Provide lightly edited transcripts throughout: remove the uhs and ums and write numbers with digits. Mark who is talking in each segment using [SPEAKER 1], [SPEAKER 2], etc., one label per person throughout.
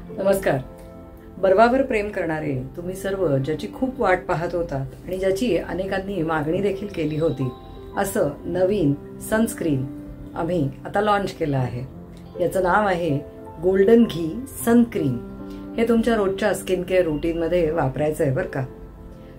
[SPEAKER 1] नमस्कार. बर्वावर प्रेम करणारे तुम्ही सर्व ज्याची खूप वाट पाहत होतात आणि ज्याची अनेकांनी मागणी देखील केली होती असं नवीन सनस्क्रीन आम्ही आता लॉन्च केलं आहे. याचं नाव आहे गोल्डन घी सन क्रीम. हे तुमच्या रोजच्या स्किन केअर रूटीन मध्ये वापरायचं आहे बरं का.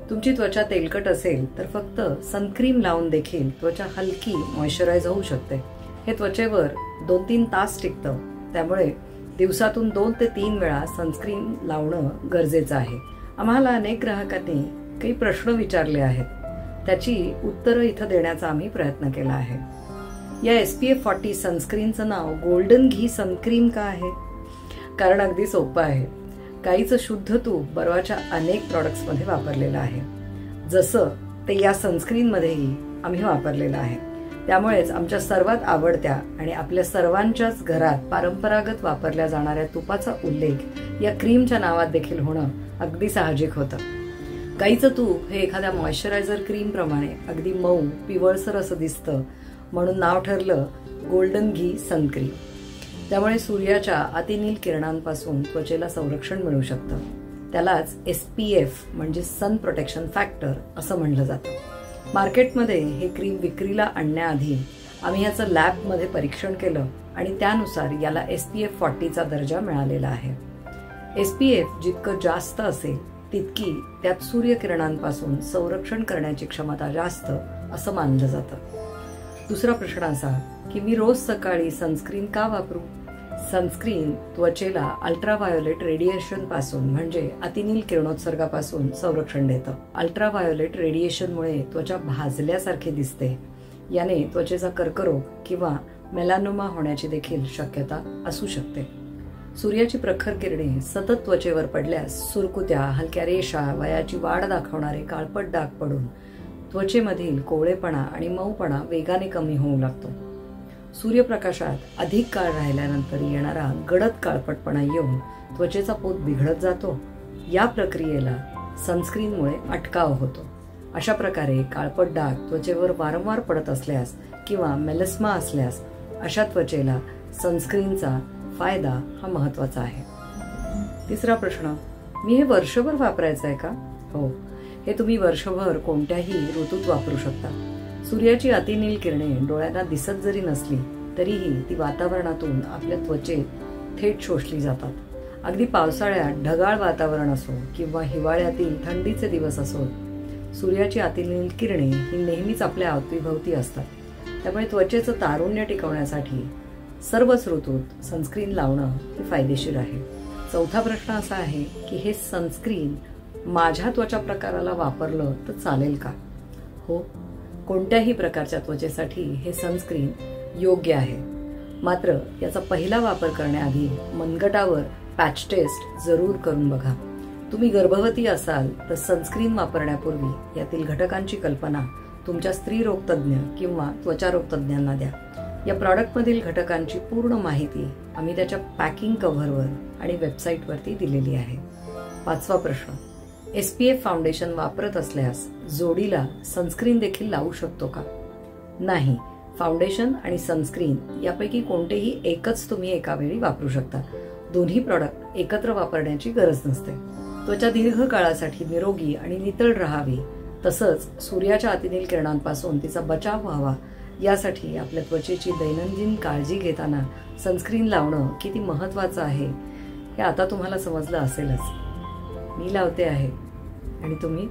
[SPEAKER 1] तुमची त्वचा तेलकट असेल तर फक्त सनक्रीम लावून देखील त्वचा हलकी मॉइश्चराइज होऊ शकते. हे त्वचेवर 2-3 तास टिकतं. त्यामुळे दिवसातून 2 ते 3 वेळा सनस्क्रीन लावणं गरजेचं आहे. आम्हाला अनेक ग्राहकांनी काही प्रश्न विचारले आहेत, त्याची उत्तरं इथं देण्याचा आम्ही प्रयत्न केला आहे. या SPF 40 सनस्क्रीनचं नाव गोल्डन घी सनक्रीम का आहे? कारण अगदी सोपं आहे. गाईचं शुद्ध तूप बर्वाच्या अनेक प्रॉडक्ट्समध्ये वापरलेलं आहे, जसं ते या सनस्क्रीनमध्येही आम्ही वापरलेलं आहे. त्यामुळेच आमच्या सर्वात आवडत्या आणि आपल्या सर्वांच्याच घरात परंपरागत वापरल्या जाणाऱ्या तुपाचा उल्लेख या क्रीमच्या नावात देखील होणं अगदी साहजिक होतं. गाईचं तूप हे एखाद्या मॉइश्चरायझर क्रीम प्रमाणे अगदी मऊ पिवळसर असं दिसतं, म्हणून नाव ठरलं गोल्डन घी सनक्रीम. त्यामुळे सूर्याच्या अतिनील किरणांपासून त्वचेला संरक्षण मिळू शकतं. त्यालाच SPF म्हणजे सन प्रोटेक्शन फॅक्टर असं म्हणलं जातं. मार्केटमध्ये हे क्रीम विक्रीला आणण्याआधी आम्ही याचं लॅबमध्ये परीक्षण केलं आणि त्यानुसार याला SPF 40चा दर्जा मिळालेला आहे. SPF जितकं जास्त असेल तितकी त्यात सूर्यकिरणांपासून संरक्षण करण्याची क्षमता जास्त असं मानलं जातं. दुसरा प्रश्न असा की मी रोज सकाळी सनस्क्रीन का वापरू? सनस्क्रीन त्वचेला अल्ट्राव्हायोलेट रेडिएशन पासून म्हणजे अतिनील किरणोत्सर्गापासून संरक्षण देतं. अल्ट्राव्हायोलेट रेडिएशनमुळे त्वचा भाजल्यासारखी दिसते. याने त्वचेचा कर्करोग किंवा मेलानोमा होण्याची देखील शक्यता असू शकते. सूर्याची प्रखर किरणे सतत त्वचेवर पडल्यास सुरकुत्या, हलक्या रेषा, वयाची वाढ दाखवणारे काळपट डाग पडून त्वचेमधील कोवळेपणा आणि मऊपणा वेगाने कमी होऊ लागतो. सूर्यप्रकाशात अधिक काळ राहिल्यानंतर येणारा गडद काळपटपणा येऊन त्वचेचा पोत बिघडत जातो. या प्रक्रियेला सनस्क्रीनमुळे अटकाव होतो. अशा प्रकारे काळपट डाग त्वचेवर वारंवार पडत असल्यास किंवा मेलस्मा असल्यास अशा त्वचेला सनस्क्रीनचा फायदा हा महत्वाचा आहे. तिसरा प्रश्न, मी हे वर्षभर वापरायचं आहे का? हो, हे तुम्ही वर्षभर कोणत्याही ऋतूत वापरू शकता. सूर्याची अतिनील किरणे डोळ्यांना दिसत जरी नसली तरीही ती वातावरणातून आपल्या त्वचेत थेट शोषली जातात. अगदी पावसाळ्यात ढगाळ वातावरण असो किंवा हिवाळ्यातील थंडीचे दिवस असो, सूर्याची अतिनील किरणे ही नेहमीच आपल्या अवतीभवती असतात. त्यामुळे त्वचेचं तारुण्य टिकवण्यासाठी सर्वच ऋतूत सनस्क्रीन लावणं हे फायदेशीर आहे. चौथा प्रश्न असा आहे की हे सनस्क्रीन माझ्या त्वचा प्रकाराला वापरलं तर चालेल का? हो, कोणत्याही प्रकारच्या त्वचेसाठी हे सनस्क्रीन योग्य आहे. मात्र याचा पहिला वापर करण्याआधी मनगटावर पॅच टेस्ट जरूर करून बघा. तुम्ही गर्भवती असाल तर सनस्क्रीन वापरण्यापूर्वी यातील घटकांची कल्पना तुमच्या स्त्रीरोग तज्ज्ञ किंवा त्वचारोग तज्ज्ञांना द्या. या प्रॉडक्टमधील घटकांची पूर्ण माहिती आम्ही त्याच्या पॅकिंग कव्हरवर आणि वेबसाईटवरती दिलेली आहे. पाचवा प्रश्न, SPF फाउंडेशन वापरत असल्यास जोडीला सनस्क्रीन देखील लावू शकतो का? नाही, फाउंडेशन आणि सनस्क्रीन यापैकी कोणतेही एकच तुम्ही एका वेळी वापरू शकता. दोन्ही प्रॉडक्ट एकत्र वापरण्याची गरज नसते. त्वचा दीर्घ काळासाठी निरोगी आणि नितळ राहावी, तसंच सूर्याच्या अतिनील किरणांपासून तिचा बचाव व्हावा यासाठी आपल्या त्वचेची दैनंदिन काळजी घेताना सनस्क्रीन लावणं किती महत्वाचं आहे हे आता तुम्हाला समजलं असेलच. मी लावते आहे आणि तुम्ही